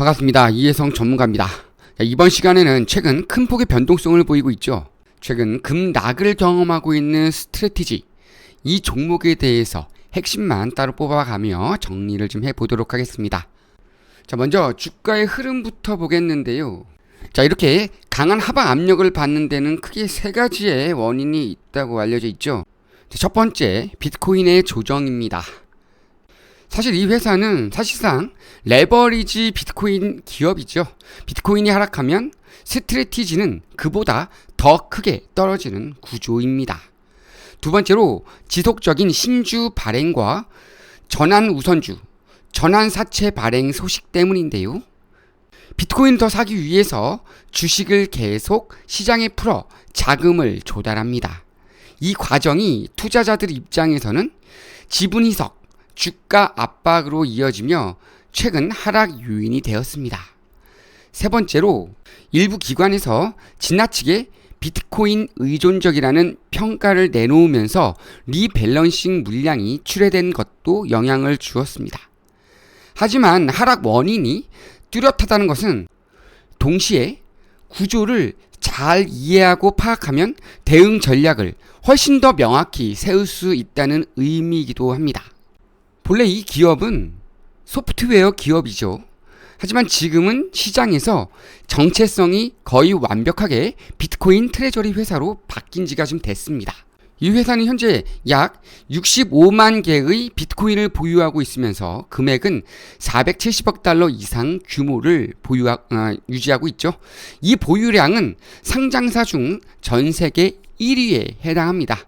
반갑습니다. 이혜성 전문가입니다. 이번 시간에는 최근 큰 폭의 변동성을 보이고 있죠. 최근 급락을 경험하고 있는 스트래티지, 이 종목에 대해서 핵심만 따로 뽑아가며 정리를 좀 해보도록 하겠습니다. 자, 먼저 주가의 흐름부터 보겠는데요. 자, 이렇게 강한 하방 압력을 받는 데는 크게 세 가지의 원인이 있다고 알려져 있죠. 첫 번째, 비트코인의 조정입니다. 사실 이 회사는 사실상 레버리지 비트코인 기업이죠. 비트코인이 하락하면 스트래티지는 그보다 더 크게 떨어지는 구조입니다. 두 번째로 지속적인 신주 발행과 전환 우선주, 전환 사채 발행 소식 때문인데요. 비트코인을 더 사기 위해서 주식을 계속 시장에 풀어 자금을 조달합니다. 이 과정이 투자자들 입장에서는 지분 희석, 주가 압박으로 이어지며 최근 하락 요인이 되었습니다. 세 번째로 일부 기관에서 지나치게 비트코인 의존적이라는 평가를 내놓으면서 리밸런싱 물량이 출회된 것도 영향을 주었습니다. 하지만 하락 원인이 뚜렷하다는 것은 동시에 구조를 잘 이해하고 파악하면 대응 전략을 훨씬 더 명확히 세울 수 있다는 의미이기도 합니다. 본래 이 기업은 소프트웨어 기업이죠. 하지만 지금은 시장에서 정체성이 거의 완벽하게 비트코인 트레저리 회사로 바뀐 지가 좀 됐습니다. 이 회사는 현재 약 65만 개의 비트코인을 보유하고 있으면서 금액은 470억 달러 이상 규모를 유지하고 있죠. 이 보유량은 상장사 중 전 세계 1위에 해당합니다.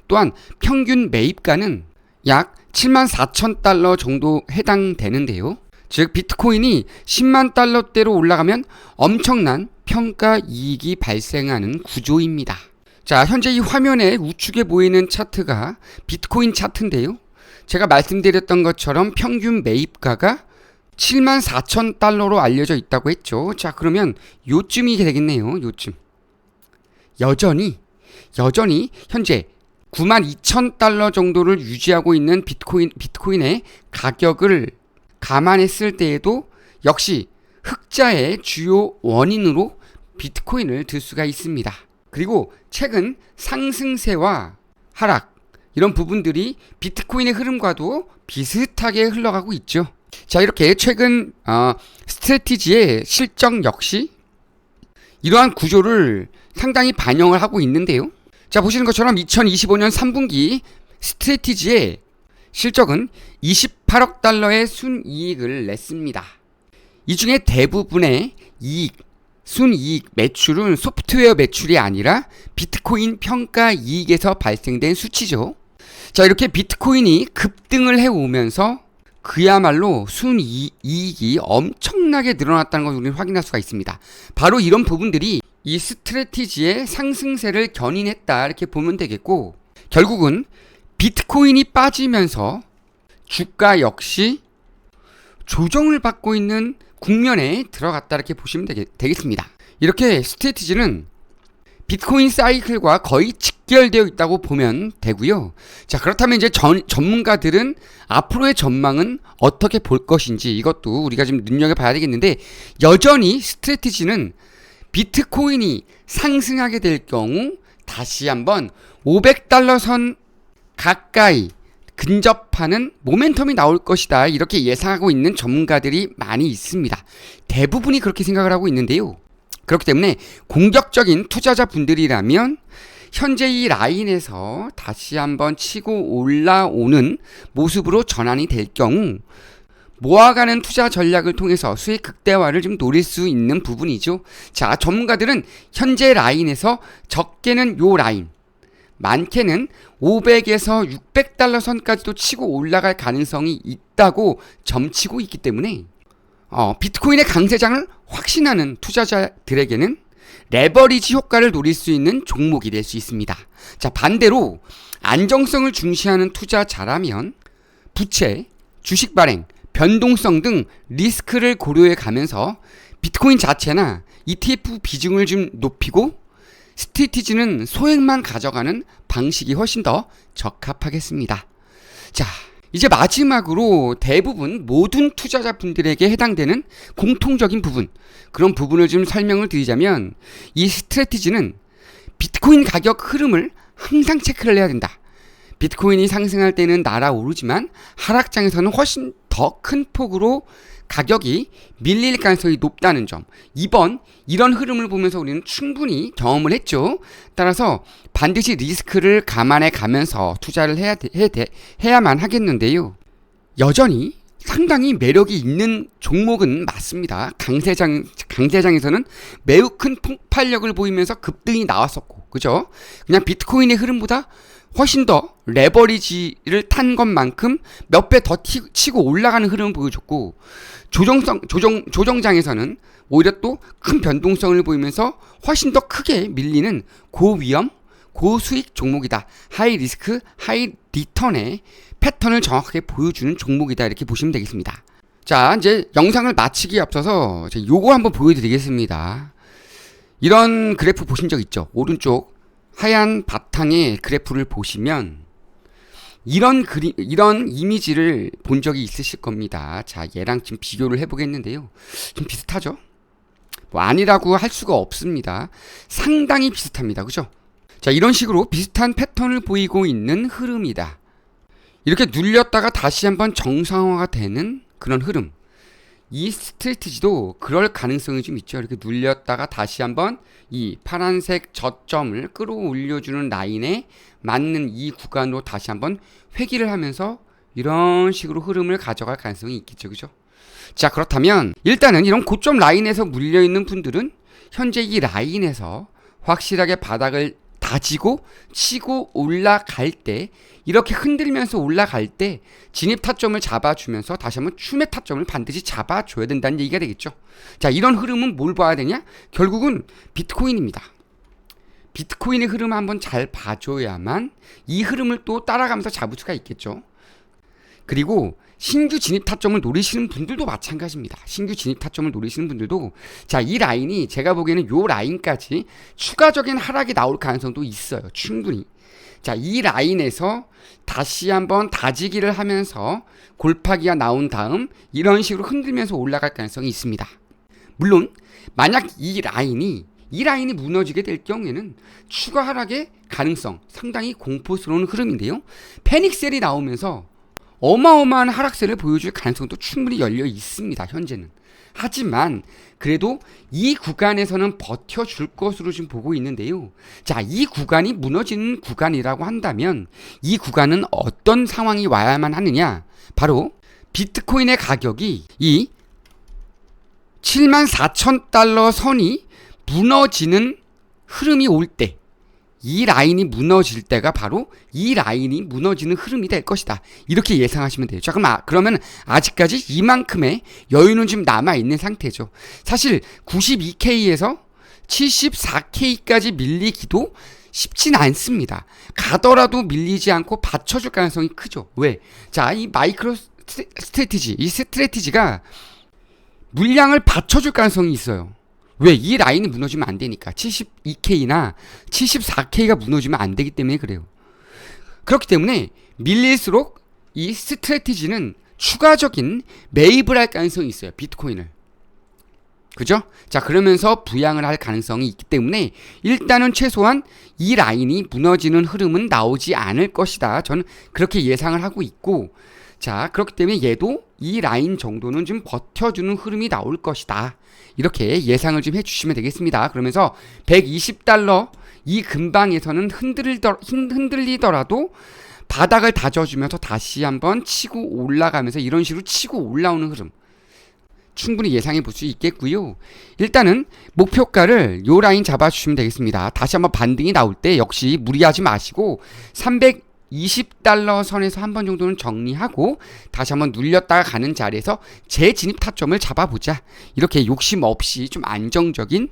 또한 평균 매입가는 약 7만 4천 달러 정도 해당되는데요. 즉 비트코인이 10만 달러대로 올라가면 엄청난 평가 이익이 발생하는 구조입니다. 자, 현재 이 화면에 우측에 보이는 차트가 비트코인 차트인데요. 제가 말씀드렸던 것처럼 평균 매입가가 7만 4천 달러로 알려져 있다고 했죠. 자, 그러면 요쯤이 되겠네요. 요쯤. 여전히 현재 9만 2천 달러 정도를 유지하고 있는 비트코인의 가격을 감안했을 때에도 역시 흑자의 주요 원인으로 비트코인을 들 수가 있습니다. 그리고 최근 상승세와 하락, 이런 부분들이 비트코인의 흐름과도 비슷하게 흘러가고 있죠. 자, 이렇게 최근 스트래티지의 실적 역시 이러한 구조를 상당히 반영을 하고 있는데요. 자, 보시는 것처럼 2025년 3분기 스트래티지의 실적은 28억 달러의 순이익을 냈습니다. 이 중에 대부분의 순이익 매출은 소프트웨어 매출이 아니라 비트코인 평가 이익에서 발생된 수치죠. 자, 이렇게 비트코인이 급등을 해오면서 그야말로 순이익이 엄청나게 늘어났다는 것을 우리는 확인할 수가 있습니다. 바로 이런 부분들이 이 스트래티지의 상승세를 견인했다, 이렇게 보면 되겠고, 결국은 비트코인이 빠지면서 주가 역시 조정을 받고 있는 국면에 들어갔다, 이렇게 보시면 되겠습니다. 이렇게 스트래티지는 비트코인 사이클과 거의 직결되어 있다고 보면 되고요. 자, 그렇다면 이제 전문가들은 앞으로의 전망은 어떻게 볼 것인지 이것도 우리가 좀 눈여겨봐야 되겠는데, 여전히 스트래티지는 비트코인이 상승하게 될 경우 다시 한번 500달러 선 가까이 근접하는 모멘텀이 나올 것이다, 이렇게 예상하고 있는 전문가들이 많이 있습니다. 대부분이 그렇게 생각을 하고 있는데요. 그렇기 때문에 공격적인 투자자분들이라면 현재 이 라인에서 다시 한번 치고 올라오는 모습으로 전환이 될 경우 모아가는 투자 전략을 통해서 수익 극대화를 좀 노릴 수 있는 부분이죠. 자, 전문가들은 현재 라인에서 적게는 요 라인, 많게는 500에서 600달러 선까지도 치고 올라갈 가능성이 있다고 점치고 있기 때문에 비트코인의 강세장을 확신하는 투자자들에게는 레버리지 효과를 노릴 수 있는 종목이 될 수 있습니다. 자, 반대로 안정성을 중시하는 투자자라면 부채, 주식 발행, 변동성 등 리스크를 고려해 가면서 비트코인 자체나 ETF 비중을 좀 높이고 스트래티지는 소액만 가져가는 방식이 훨씬 더 적합하겠습니다. 자, 이제 마지막으로 대부분 모든 투자자분들에게 해당되는 공통적인 부분, 그런 부분을 좀 설명을 드리자면 이 스트래티지는 비트코인 가격 흐름을 항상 체크를 해야 된다. 비트코인이 상승할 때는 날아오르지만 하락장에서는 훨씬 더 큰 폭으로 가격이 밀릴 가능성이 높다는 점. 이런 흐름을 보면서 우리는 충분히 경험을 했죠. 따라서 반드시 리스크를 감안해 가면서 투자를 해야만 하겠는데요. 여전히 상당히 매력이 있는 종목은 맞습니다. 강세장에서는 매우 큰 폭발력을 보이면서 급등이 나왔었고, 그죠? 그냥 비트코인의 흐름보다 훨씬 더 레버리지를 탄 것만큼 몇 배 더 치고 올라가는 흐름을 보여줬고, 조정장에서는 오히려 또 큰 변동성을 보이면서 훨씬 더 크게 밀리는 고위험, 고수익 종목이다. 하이 리스크, 하이 리턴의 패턴을 정확하게 보여주는 종목이다. 이렇게 보시면 되겠습니다. 자, 이제 영상을 마치기에 앞서서 요거 한번 보여드리겠습니다. 이런 그래프 보신 적 있죠? 오른쪽 하얀 바탕의 그래프를 보시면 이런 이미지를 본 적이 있으실 겁니다. 자, 얘랑 지금 비교를 해보겠는데요. 좀 비슷하죠? 뭐 아니라고 할 수가 없습니다. 상당히 비슷합니다. 그죠? 자, 이런 식으로 비슷한 패턴을 보이고 있는 흐름이다. 이렇게 눌렸다가 다시 한번 정상화가 되는 그런 흐름. 이 스트래티지도 그럴 가능성이 좀 있죠. 이렇게 눌렸다가 다시 한번 이 파란색 저점을 끌어올려주는 라인에 맞는 이 구간으로 다시 한번 회귀를 하면서 이런 식으로 흐름을 가져갈 가능성이 있겠죠. 그죠? 자, 그렇다면 일단은 이런 고점 라인에서 물려있는 분들은 현재 이 라인에서 확실하게 바닥을 다지고 치고 올라갈 때, 이렇게 흔들면서 올라갈 때 진입 타점을 잡아주면서 다시 한번 추매 타점을 반드시 잡아줘야 된다는 얘기가 되겠죠. 자, 이런 흐름은 뭘 봐야 되냐? 결국은 비트코인입니다. 비트코인의 흐름을 한번 잘 봐줘야만 이 흐름을 또 따라가면서 잡을 수가 있겠죠. 그리고 신규 진입 타점을 노리시는 분들도 마찬가지입니다. 신규 진입 타점을 노리시는 분들도, 자, 이 라인이 제가 보기에는 요 라인까지 추가적인 하락이 나올 가능성도 있어요. 충분히. 자, 이 라인에서 다시 한번 다지기를 하면서 골파기가 나온 다음 이런 식으로 흔들면서 올라갈 가능성이 있습니다. 물론 만약 이 라인이 무너지게 될 경우에는 추가 하락의 가능성, 상당히 공포스러운 흐름인데요. 패닉셀이 나오면서 어마어마한 하락세를 보여줄 가능성도 충분히 열려 있습니다. 현재는. 하지만 그래도 이 구간에서는 버텨줄 것으로 지금 보고 있는데요. 자, 이 구간이 무너지는 구간이라고 한다면 이 구간은 어떤 상황이 와야만 하느냐? 바로 비트코인의 가격이 이 74,000달러 선이 무너지는 흐름이 올 때, 이 라인이 무너질 때가 바로 이 라인이 무너지는 흐름이 될 것이다. 이렇게 예상하시면 돼요. 자, 그러면 아직까지 이만큼의 여유는 좀 남아있는 상태죠. 사실 92K에서 74K까지 밀리기도 쉽진 않습니다. 가더라도 밀리지 않고 받쳐줄 가능성이 크죠. 왜? 자, 이 마이크로 스트래티지, 이 스트래티지가 물량을 받쳐줄 가능성이 있어요. 왜? 이 라인이 무너지면 안 되니까. 72K나 74K가 무너지면 안 되기 때문에 그래요. 그렇기 때문에 밀릴수록 이 스트래티지는 추가적인 매입을 할 가능성이 있어요. 비트코인을. 그죠? 자, 그러면서 부양을 할 가능성이 있기 때문에 일단은 최소한 이 라인이 무너지는 흐름은 나오지 않을 것이다. 저는 그렇게 예상을 하고 있고, 자, 그렇기 때문에 얘도 이 라인 정도는 좀 버텨주는 흐름이 나올 것이다. 이렇게 예상을 좀 해주시면 되겠습니다. 그러면서 120달러 이 근방에서는 흔들리더라도 바닥을 다져주면서 다시 한번 치고 올라가면서 이런 식으로 치고 올라오는 흐름 충분히 예상해 볼 수 있겠고요. 일단은 목표가를 요 라인 잡아주시면 되겠습니다. 다시 한번 반등이 나올 때 역시 무리하지 마시고 320달러 선에서 한 번 정도는 정리하고 다시 한번 눌렸다가 가는 자리에서 재진입 타점을 잡아보자. 이렇게 욕심 없이 좀 안정적인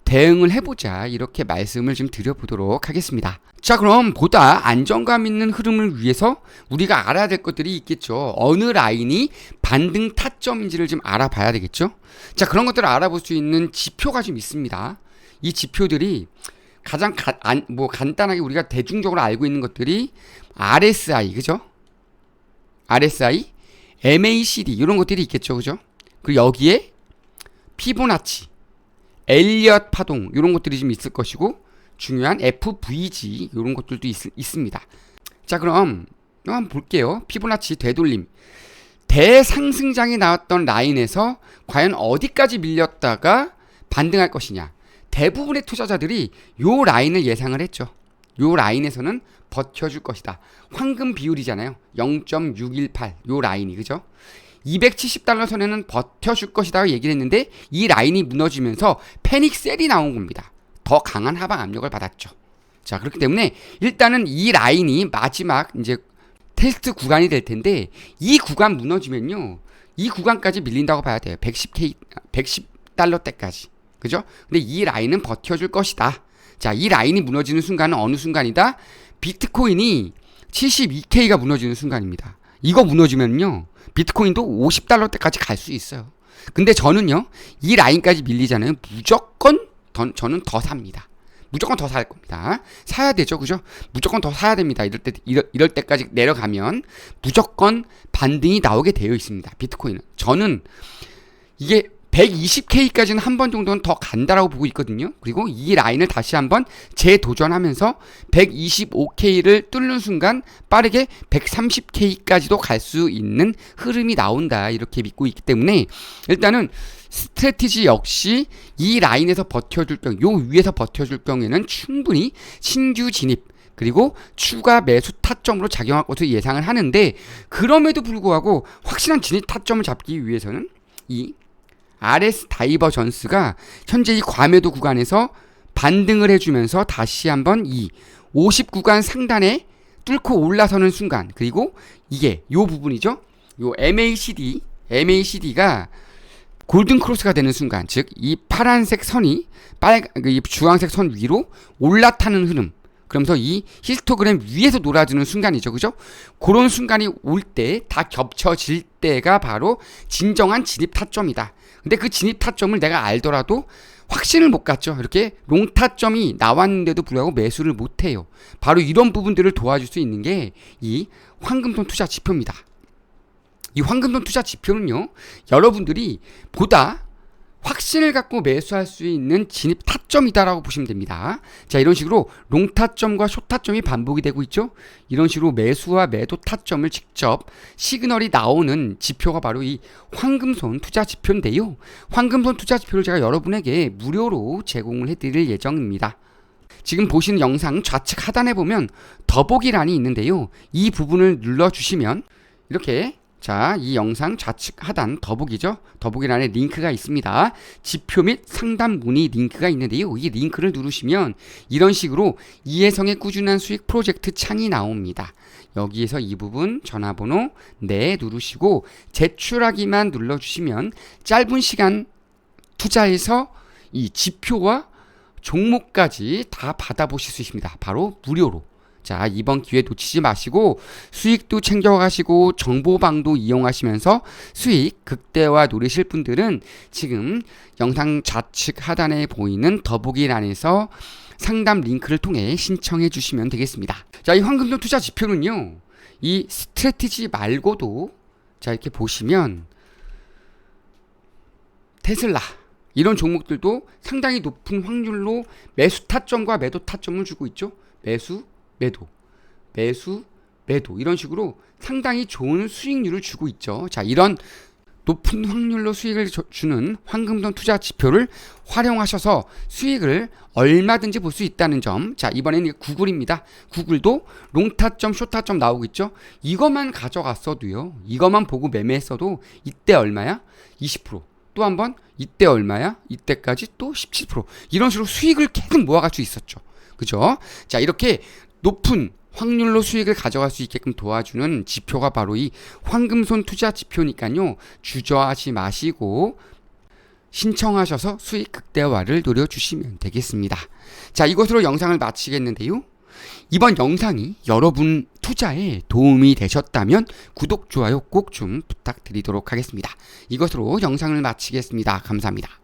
대응을 해보자. 이렇게 말씀을 좀 드려보도록 하겠습니다. 자, 그럼 보다 안정감 있는 흐름을 위해서 우리가 알아야 될 것들이 있겠죠. 어느 라인이 반등 타점인지를 좀 알아봐야 되겠죠. 자, 그런 것들을 알아볼 수 있는 지표가 좀 있습니다. 이 지표들이 가장 간단하게 우리가 대중적으로 알고 있는 것들이 RSI, 그죠? RSI, MACD 이런 것들이 있겠죠, 그죠? 그리고 여기에 피보나치, 엘리엇 파동 이런 것들이 좀 있을 것이고 중요한 FVG 이런 것들도 있습니다. 자, 그럼 한번 볼게요. 피보나치 되돌림. 대상승장이 나왔던 라인에서 과연 어디까지 밀렸다가 반등할 것이냐. 대부분의 투자자들이 요 라인을 예상을 했죠. 요 라인에서는 버텨줄 것이다. 황금 비율이잖아요. 0.618 요 라인이, 그죠? 270달러 선에는 버텨줄 것이다 얘기를 했는데 이 라인이 무너지면서 패닉 셀이 나온 겁니다. 더 강한 하방 압력을 받았죠. 자, 그렇기 때문에 일단은 이 라인이 마지막 이제 테스트 구간이 될 텐데 이 구간 무너지면요. 이 구간까지 밀린다고 봐야 돼요. 110달러 대까지. 그죠? 근데 이 라인은 버텨줄 것이다. 자, 이 라인이 무너지는 순간은 어느 순간이다? 비트코인이 72K가 무너지는 순간입니다. 이거 무너지면요. 비트코인도 50달러 대까지 갈 수 있어요. 근데 저는요. 이 라인까지 밀리잖아요. 무조건 저는 더 삽니다. 무조건 더 살 겁니다. 사야 되죠, 그죠? 무조건 더 사야 됩니다. 이럴 때까지 내려가면 무조건 반등이 나오게 되어 있습니다. 비트코인은. 저는 이게 120K까지는 한 번 정도는 더 간다라고 보고 있거든요. 그리고 이 라인을 다시 한번 재도전하면서 125K를 뚫는 순간 빠르게 130K까지도 갈 수 있는 흐름이 나온다. 이렇게 믿고 있기 때문에 일단은 스트래티지 역시 이 라인에서 버텨줄 경우, 요 위에서 버텨줄 경우에는 충분히 신규 진입 그리고 추가 매수 타점으로 작용할 것으로 예상을 하는데 그럼에도 불구하고 확실한 진입 타점을 잡기 위해서는 이 RS 다이버전스가 현재 이 과매도 구간에서 반등을 해주면서 다시 한번 이 50 구간 상단에 뚫고 올라서는 순간 그리고 이게 요 부분이죠. 요 MACD가 골든 크로스가 되는 순간 즉 이 파란색 선이 이 주황색 선 위로 올라타는 흐름 그러면서 이 히스토그램 위에서 놀아주는 순간이죠. 그죠? 그런 순간이 올 때 다 겹쳐질 때가 바로 진정한 진입 타점이다. 근데 그 진입 타점을 내가 알더라도 확신을 못 갖죠. 이렇게 롱 타점이 나왔는데도 불구하고 매수를 못 해요. 바로 이런 부분들을 도와줄 수 있는 게 이 황금손 투자 지표입니다. 이 황금손 투자 지표는요. 여러분들이 보다 확신을 갖고 매수할 수 있는 진입 타점이다라고 보시면 됩니다. 자, 이런 식으로 롱 타점과 숏 타점이 반복이 되고 있죠. 이런 식으로 매수와 매도 타점을 직접 시그널이 나오는 지표가 바로 이 황금손 투자 지표인데요. 황금손 투자 지표를 제가 여러분에게 무료로 제공을 해드릴 예정입니다. 지금 보시는 영상 좌측 하단에 보면 더보기란이 있는데요. 이 부분을 눌러주시면 이렇게 자, 이 영상 좌측 하단 더보기죠. 더보기란에 링크가 있습니다. 지표 및 상담 문의 링크가 있는데요. 이 링크를 누르시면 이런 식으로 이해성의 꾸준한 수익 프로젝트 창이 나옵니다. 여기에서 이 부분 전화번호 네 누르시고 제출하기만 눌러주시면 짧은 시간 투자해서 이 지표와 종목까지 다 받아보실 수 있습니다. 바로 무료로. 자, 이번 기회 놓치지 마시고 수익도 챙겨가시고 정보방도 이용하시면서 수익 극대화 노리실 분들은 지금 영상 좌측 하단에 보이는 더보기란에서 상담 링크를 통해 신청해 주시면 되겠습니다. 자, 이 황금손 투자 지표는요. 이 스트래티지 말고도 자, 이렇게 보시면 테슬라 이런 종목들도 상당히 높은 확률로 매수 타점과 매도 타점을 주고 있죠. 매수 매도 이런 식으로 상당히 좋은 수익률을 주고 있죠. 자, 이런 높은 확률로 수익을 주는 황금손 투자 지표를 활용하셔서 수익을 얼마든지 볼 수 있다는 점. 자, 이번에는 구글입니다. 구글도 롱타점, 숏타점 나오고 있죠. 이것만 가져갔어도요. 이것만 보고 매매했어도 이때 얼마야? 20%. 또 한 번 이때 얼마야? 이때까지 또 17%. 이런 식으로 수익을 계속 모아갈 수 있었죠. 그죠? 자, 이렇게 높은 확률로 수익을 가져갈 수 있게끔 도와주는 지표가 바로 이 황금손 투자 지표니까요. 주저하지 마시고 신청하셔서 수익 극대화를 노려주시면 되겠습니다. 자, 이것으로 영상을 마치겠는데요. 이번 영상이 여러분 투자에 도움이 되셨다면 구독, 좋아요 꼭 좀 부탁드리도록 하겠습니다. 이것으로 영상을 마치겠습니다. 감사합니다.